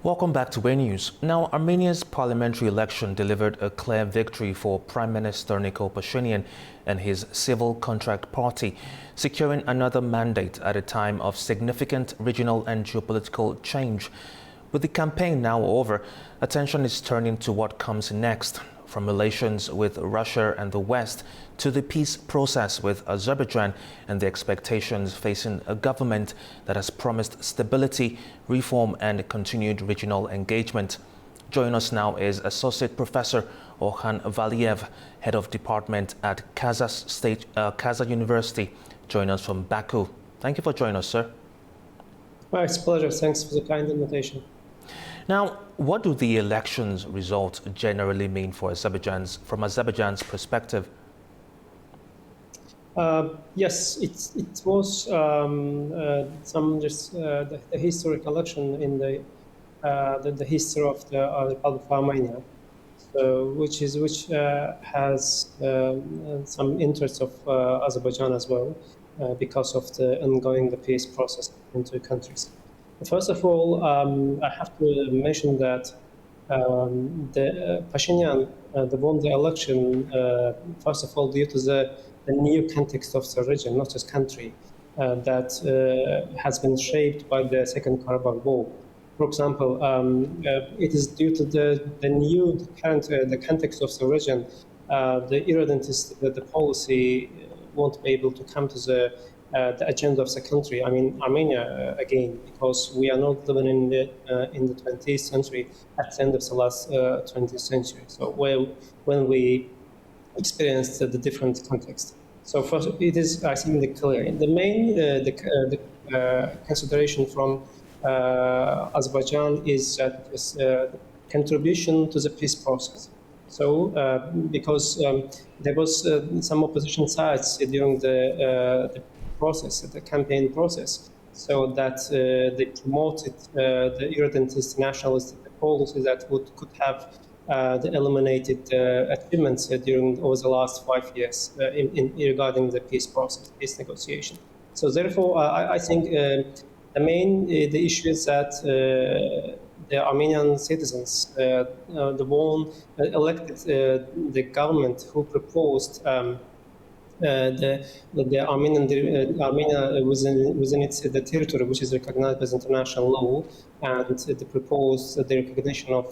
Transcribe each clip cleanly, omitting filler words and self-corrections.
Welcome back to News. Now, Armenia's parliamentary election delivered a clear victory for Prime Minister Nikol Pashinyan and his civil contract party, securing another mandate at a time of significant regional and geopolitical change. With the campaign now over, attention is turning to what comes next, from relations with Russia and the West to the peace process with Azerbaijan and the expectations facing a government that has promised stability, reform and continued regional engagement. Joining us now is Associate Professor Orhan Valiev, Head of Department at Kazakh University, joining us from Baku. Thank you for joining us, sir. Well, it's a pleasure. Thanks for the kind invitation. Now, what do the elections results generally mean for from Azerbaijan's perspective? Yes, it was the historic election in the history of the Republic of Armenia, which has some interest of Azerbaijan as well, because of the ongoing peace process between two countries. First of all, I have to mention that the Pashinyan won the election, first of all, due to the new context of the region, not just country, that has been shaped by the Second Karabakh War. For example, it is due to the context of the region, the irredentist, the policy won't be able to come to the agenda of the country. I mean, Armenia again, because we are not living in the 20th century at the end of the last 20th century. So when we experienced the different context. So first, it is, I think, the clear. The main consideration from Azerbaijan is that contribution to the peace process. So because there was some opposition sides during the process, the campaign process, so that they promoted the irredentist nationalist policy that could have eliminated achievements over the last 5 years regarding the peace process, peace negotiation. So therefore, I think the issue is that the Armenian citizens, elected the government who proposed the Armenia within its the territory, which is recognized as international law, and they proposed the recognition of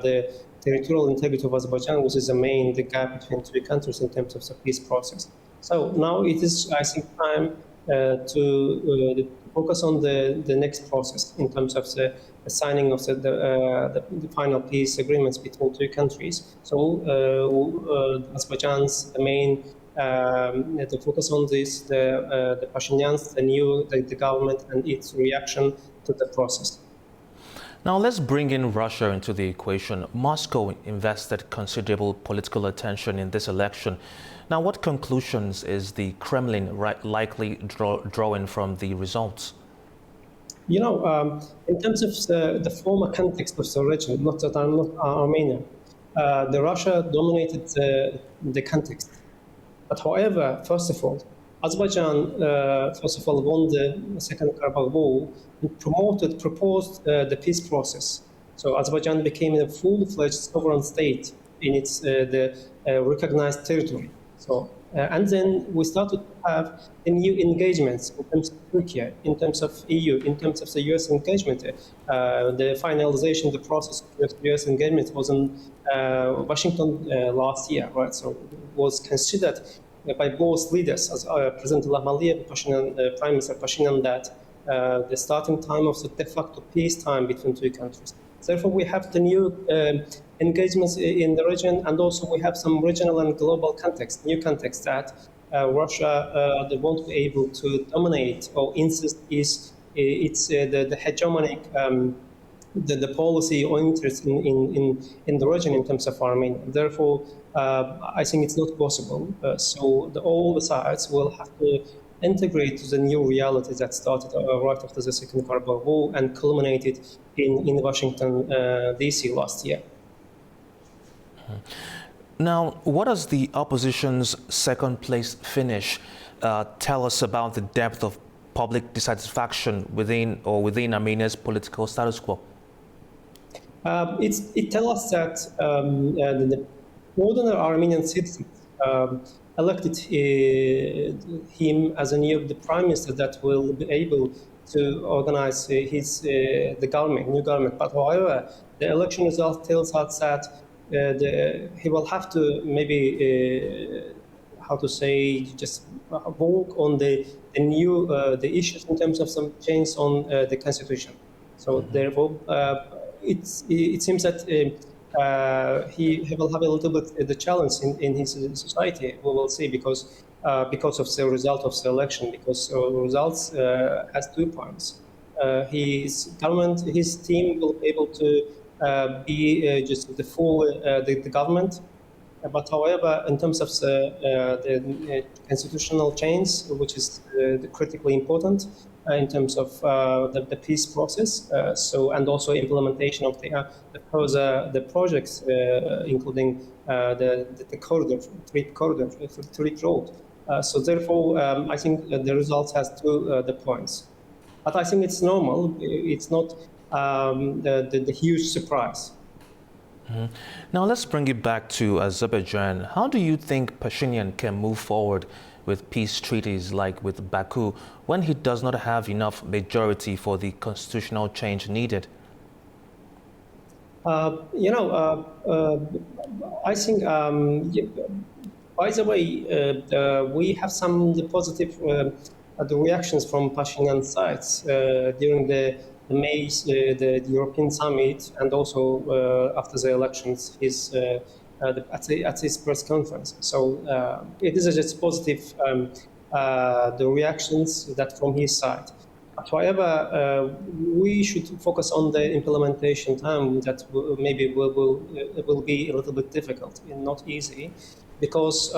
the territorial integrity of Azerbaijan, which is the gap between two countries in terms of the peace process. So now it is, I think, time to focus on the next process in terms of the signing of the final peace agreements between two countries. So Azerbaijan's the main to focus on this, the Pashinyans, the government and its reaction to the process. Now let's bring in Russia into the equation. Moscow invested considerable political attention in this election. Now, what conclusions is the Kremlin likely drawing from the results? You know, in terms of the former context of the region, not Armenia, the Russia dominated the context. But however, first of all, Azerbaijan, won the Second Karabakh War and proposed the peace process. So Azerbaijan became a full-fledged sovereign state in its recognized territory. So and then we started to have new engagements in terms of Turkey, in terms of EU, in terms of the US engagement. The finalization, the process of US engagement was in Washington last year, right? So it was considered by both leaders, as President Ilham Aliyev and Prime Minister Pashinyan, that the starting time of the de facto peacetime between two countries. Therefore, we have the new engagements in the region, and also we have some regional and global context, new context that Russia they won't be able to dominate or insist the hegemonic the policy or interest in the region in terms of Armenia. Therefore, I think it's not possible. So all the sides will have to integrate to the new reality that started right after the Second Karabakh War and culminated in Washington, D.C. last year. Now, what does the opposition's second place finish tell us about the depth of public dissatisfaction within Armenia's political status quo? It tells us that the ordinary Armenian citizens elected him as the prime minister that will be able to organize the government, new government. But however, the election result tells us that he will have to maybe how to say, just work on the new the issues in terms of some change on the constitution. So therefore, it seems that he will have a little bit the challenge in his society. We will see because of the result of the election. Because results has 2 points. His government, his team will be able to be just the full the government. But however, in terms of the constitutional change, which is critically important in terms of the peace process, and also implementation of the projects, including the corridor, trip road. So therefore, I think the results has 2 the points. But I think it's normal. It's not the huge surprise. Now let's bring it back to Azerbaijan. How do you think Pashinyan can move forward with peace treaties like with Baku when he does not have enough majority for the constitutional change needed? I think, by the way, we have some positive the reactions from Pashinyan sides during the May, the European summit, and also after the elections, at his press conference. So it is just positive the reactions that from his side. But however, we should focus on the implementation time that maybe will be a little bit difficult and not easy, because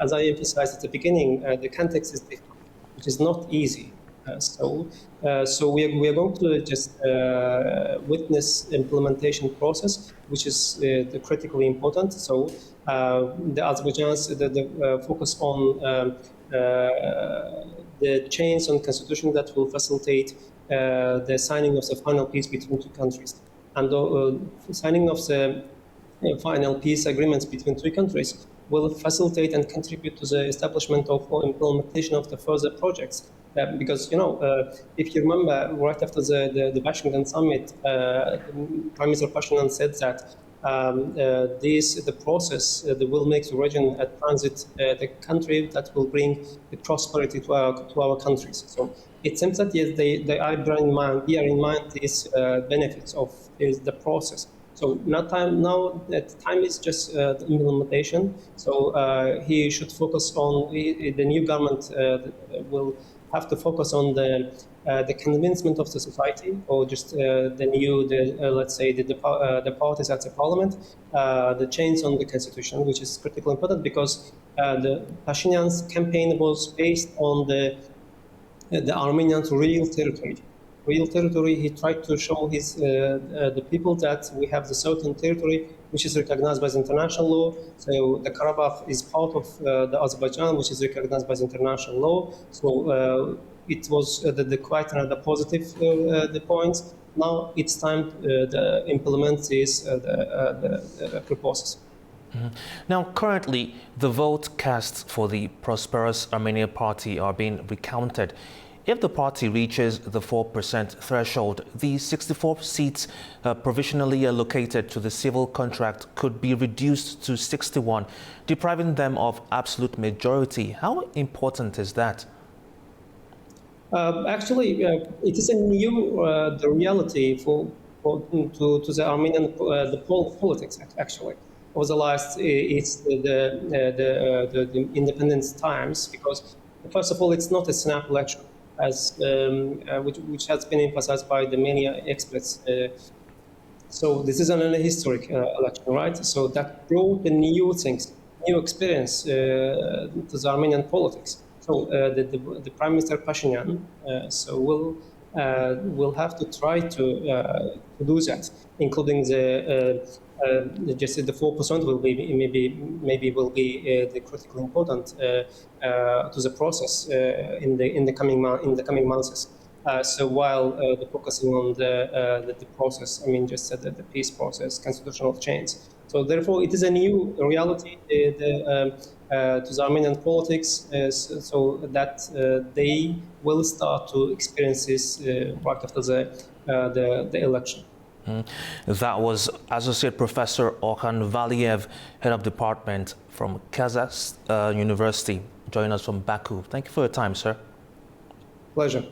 as I emphasized at the beginning, the context is different, which is not easy. So we are going to just witness implementation process, which is critically important. So the Azerbaijan's the focus on the change on constitution that will facilitate the signing of the final peace between 2 countries, and signing of the final peace agreements between 2 countries will facilitate and contribute to the establishment of or implementation of the further projects. Because, if you remember, right after the Washington summit, Prime Minister Pashinyan said that the process that will make the region a transit the country that will bring the prosperity to our countries. So it seems that yes, they bear in mind these benefits of the process. So now that time is just the implementation. So he should focus on the new government will have to focus on the convincement of the society, or just let's say the parties at the parliament, the change on the constitution, which is critically important because the Pashinyan's campaign was based on the Armenians' real territory. He tried to show the people that we have the certain territory which is recognized by the international law. So the Karabakh is part of the Azerbaijan, which is recognized by the international law. So it was quite another positive the points. Now it's time to implement these proposals. Now, currently, the vote cast for the Prosperous Armenia Party are being recounted. If the party reaches the 4% threshold, the 64 seats provisionally allocated to the civil contract could be reduced to 61, depriving them of absolute majority. How important is that? Actually, it is a new the reality to the Armenian politics. Actually, over the last it's the independence times, because first of all, it's not a snap election, as which has been emphasized by the many experts. So this is an historic election, right? So that brought the new things, new experience to the Armenian politics. So the Prime Minister Pashinyan will have to try to do that, including just the 4% will be maybe will be the critically important to the process in the coming months. So while they're focusing on the process, I mean, just the peace process, constitutional change. So therefore, it is a new reality to the Armenian politics, so that they will start to experience this right after the election. That was Associate Professor Orhan Valiev, Head of Department from Kazakh University, joining us from Baku. Thank you for your time, sir. Pleasure.